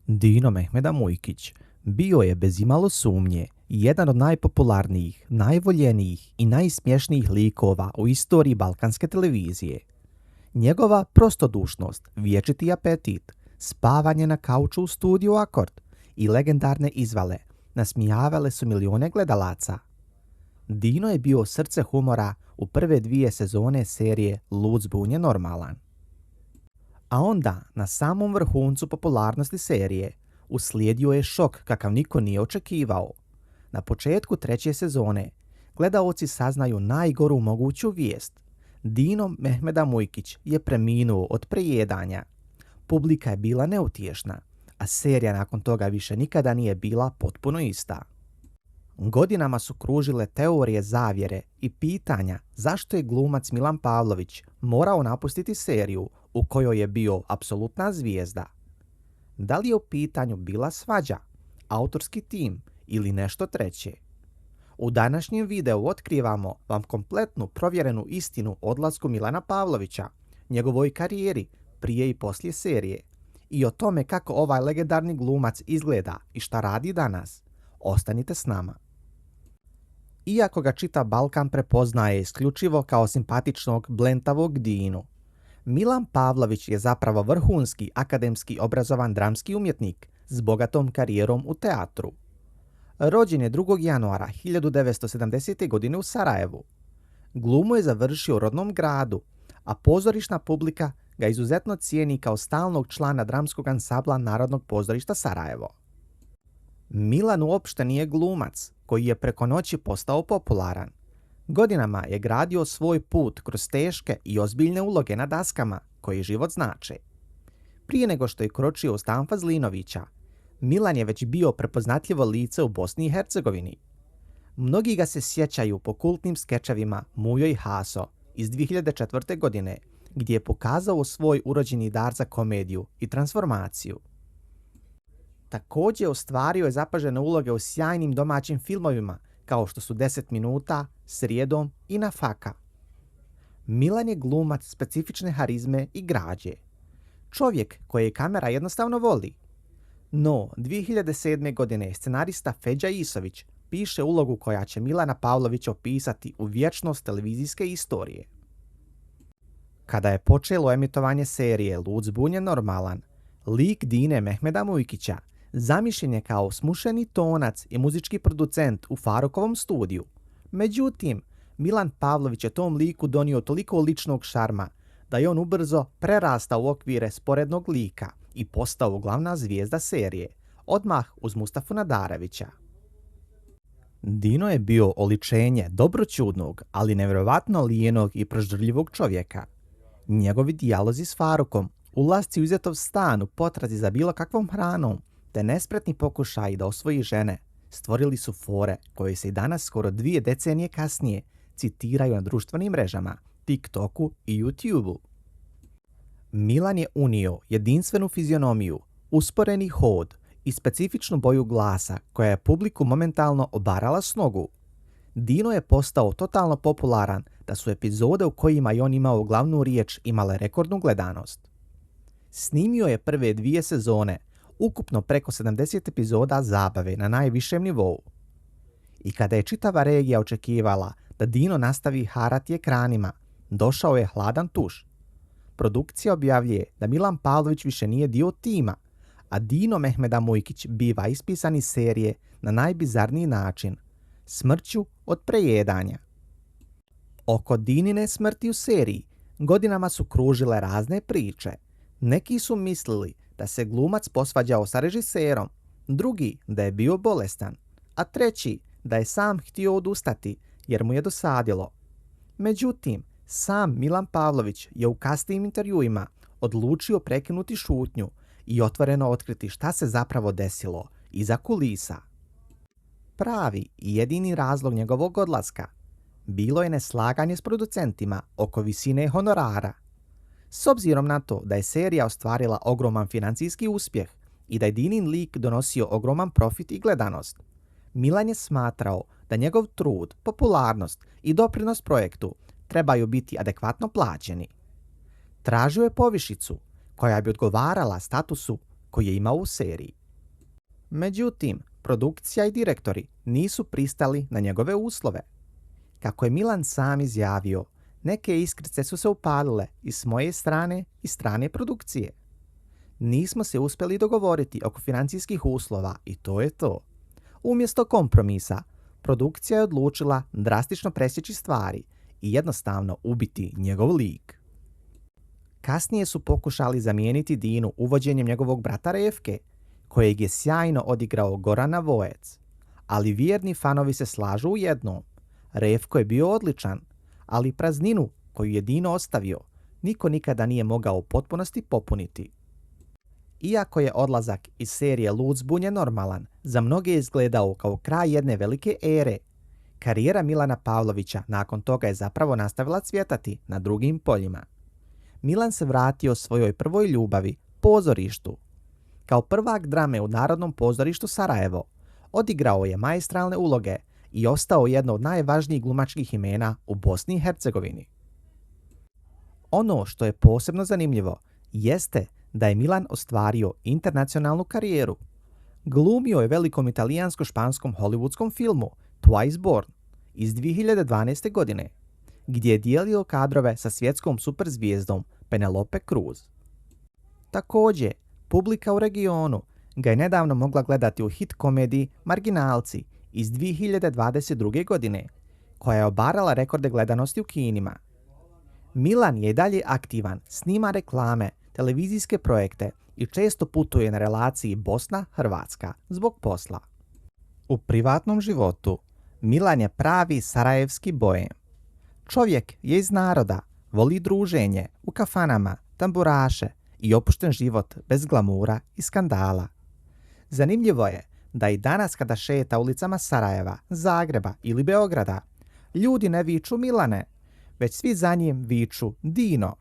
Dino Mehmeda Mujkić bio je bez imalo sumnje jedan od najpopularnijih, najvoljenijih i najsmješnijih likova u istoriji balkanske televizije. Njegova prostodušnost, vječiti apetit, spavanje na kauču u studiju Akord i legendarne izvale nasmijavale su milijune gledalaca. Dino je bio srce humora u prve 2 sezone serije Lud zbunjen normalan. A onda, na samom vrhuncu popularnosti serije, uslijedio je šok kakav niko nije očekivao. Na početku 3. sezone, gledaoci saznaju najgoru moguću vijest. Dino Mehmeda Mujkić je preminuo od prejedanja. Publika je bila neutješna, a serija nakon toga više nikada nije bila potpuno ista. Godinama su kružile teorije zavjere i pitanja zašto je glumac Milan Pavlović morao napustiti seriju u kojoj je bio apsolutna zvijezda. Da li je u pitanju bila svađa, autorski tim ili nešto treće? U današnjem videu otkrivamo vam kompletnu provjerenu istinu o odlasku Milana Pavlovića, njegovoj karijeri prije i poslije serije i o tome kako ovaj legendarni glumac izgleda i šta radi danas. Ostanite s nama. Iako ga čitav Balkan prepoznaje isključivo kao simpatičnog, blentavog Dinu, Milan Pavlović je zapravo vrhunski akademski obrazovan dramski umjetnik s bogatom karijerom u teatru. Rođen je 2. januara 1970. godine u Sarajevu. Glumu je završio u rodnom gradu, a pozorišna publika ga izuzetno cijeni kao stalnog člana dramskog ansambla Narodnog pozorišta Sarajevo. Milan uopšte nije glumac koji je preko noći postao popularan. Godinama je gradio svoj put kroz teške i ozbiljne uloge na daskama koji život znače. Prije nego što je kročio u stan Fazlinovića, Milan je već bio prepoznatljivo lice u Bosni i Hercegovini. Mnogi ga se sjećaju po kultnim skečevima Mujo i Haso iz 2004. godine, gdje je pokazao svoj urođeni dar za komediju i transformaciju. Također ostvario je zapažene uloge u sjajnim domaćim filmovima kao što su 10 minuta, Srijedom i Nafaka. Milan je glumac specifične harizme i građe. Čovjek koje kamera jednostavno voli. No, 2007. godine scenarista Feđa Isović piše ulogu koja će Milana Pavlovića opisati u vječnost televizijske istorije. Kada je počelo emitovanje serije Lud zbunjen normalan, lik Dine Mehmeda Mujkića zamišljen je kao smušeni tonac i muzički producent u Farukovom studiju. Međutim, Milan Pavlović je tom liku donio toliko ličnog šarma da je on ubrzo prerastao u okvire sporednog lika i postao glavna zvijezda serije, odmah uz Mustafu Nadarevića. Dino je bio oličenje dobroćudnog, ali nevjerovatno lijenog i proždrljivog čovjeka. Njegovi dijalozi s Farukom, ulasci u Izetov stan u potrazi za bilo kakvom hranom, te nespretni pokušaji da osvoji žene, stvorili su fore koje se i danas skoro 2 decenije kasnije citiraju na društvenim mrežama, TikToku i YouTubeu. Milan je unio jedinstvenu fizionomiju, usporeni hod i specifičnu boju glasa koja je publiku momentalno obarala s nogu. Dino je postao totalno popularan da su epizode u kojima je on imao glavnu riječ imale rekordnu gledanost. Snimio je prve 2 sezone, ukupno preko 70 epizoda zabave na najvišem nivou. I kada je čitava regija očekivala da Dino nastavi harati ekranima, došao je hladan tuš. Produkcija objavljuje da Milan Pavlović više nije dio tima, a Dino Mehmeda Mujkić biva ispisan iz serije na najbizarniji način, smrću od prejedanja. Oko Dinine smrti u seriji godinama su kružile razne priče. Neki su mislili da se glumac posvađao sa režiserom, drugi da je bio bolestan, a treći da je sam htio odustati jer mu je dosadilo. Međutim, sam Milan Pavlović je u kasnijim intervjuima odlučio prekinuti šutnju i otvoreno otkriti šta se zapravo desilo iza kulisa. Pravi i jedini razlog njegovog odlaska bilo je neslaganje s producentima oko visine honorara. S obzirom na to da je serija ostvarila ogroman financijski uspjeh i da je Dinin lik donosio ogroman profit i gledanost, Milan je smatrao da njegov trud, popularnost i doprinos projektu trebaju biti adekvatno plaćeni. Tražio je povišicu koja bi odgovarala statusu koji je imao u seriji. Međutim, produkcija i direktori nisu pristali na njegove uslove. Kako je Milan sam izjavio, neke iskrice su se upalile i s moje strane i strane produkcije. Nismo se uspjeli dogovoriti oko financijskih uslova i to je to. Umjesto kompromisa, produkcija je odlučila drastično presjeći stvari i jednostavno ubiti njegov lik. Kasnije su pokušali zamijeniti Dinu uvođenjem njegovog brata Refke, kojeg je sjajno odigrao Goran Navojec. Ali vjerni fanovi se slažu u jednom. Refko je bio odličan, ali prazninu koju je Dino ostavio, niko nikada nije mogao u potpunosti popuniti. Iako je odlazak iz serije Lud zbunjen normalan, za mnoge je izgledao kao kraj jedne velike ere. Karijera Milana Pavlovića nakon toga je zapravo nastavila cvjetati na drugim poljima. Milan se vratio svojoj prvoj ljubavi, pozorištu. Kao prvak drame u Narodnom pozorištu Sarajevo, odigrao je maestralne uloge i ostao jedno od najvažnijih glumačkih imena u Bosni i Hercegovini. Ono što je posebno zanimljivo jeste da je Milan ostvario internacionalnu karijeru. Glumio je velikom italijansko-španskom hollywoodskom filmu Twice Born iz 2012. godine, gdje je dijelio kadrove sa svjetskom superzvijezdom Penelope Cruz. Također, publika u regionu ga je nedavno mogla gledati u hit komediji Marginalci iz 2022. godine, koja je obarala rekorde gledanosti u kinima. Milan je i dalje aktivan, snima reklame, televizijske projekte i često putuje na relaciji Bosna-Hrvatska zbog posla. U privatnom životu Milan je pravi sarajevski boem. Čovjek je iz naroda, voli druženje u kafanama, tamburaše i opušten život bez glamura i skandala. Zanimljivo je da i danas kada šeta ulicama Sarajeva, Zagreba ili Beograda, ljudi ne viču Milane, već svi za njim viču Dino.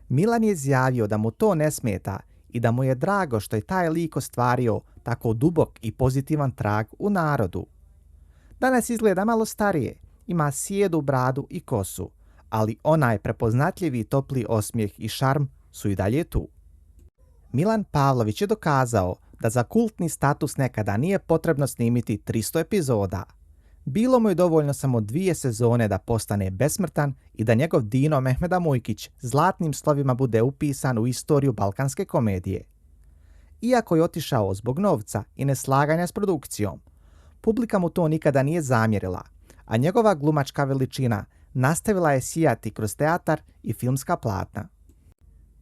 Milan je izjavio da mu to ne smeta i da mu je drago što je taj lik ostvario tako dubok i pozitivan trag u narodu. Danas izgleda malo starije, ima sjedu bradu i kosu, ali onaj prepoznatljivi topli osmijeh i šarm su i dalje tu. Milan Pavlović je dokazao da za kultni status nekada nije potrebno snimiti 300 epizoda. Bilo mu je dovoljno samo 2 sezone da postane besmrtan i da njegov Dino Mehmeda Mujkić zlatnim slovima bude upisan u istoriju balkanske komedije. Iako je otišao zbog novca i neslaganja s produkcijom, publika mu to nikada nije zamjerila, a njegova glumačka veličina nastavila je sijati kroz teatar i filmska platna.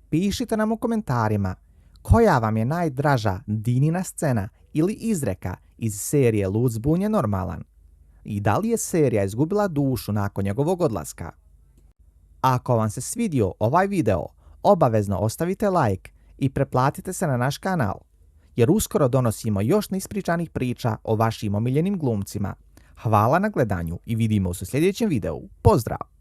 Pišite nam u komentarima koja vam je najdraža Dinina scena ili izreka iz serije Lud zbunjen normalan i da li je serija izgubila dušu nakon njegovog odlaska. Ako vam se svidio ovaj video, obavezno ostavite like i pretplatite se na naš kanal, jer uskoro donosimo još neispričanih priča o vašim omiljenim glumcima. Hvala na gledanju i vidimo se u sljedećem videu. Pozdrav!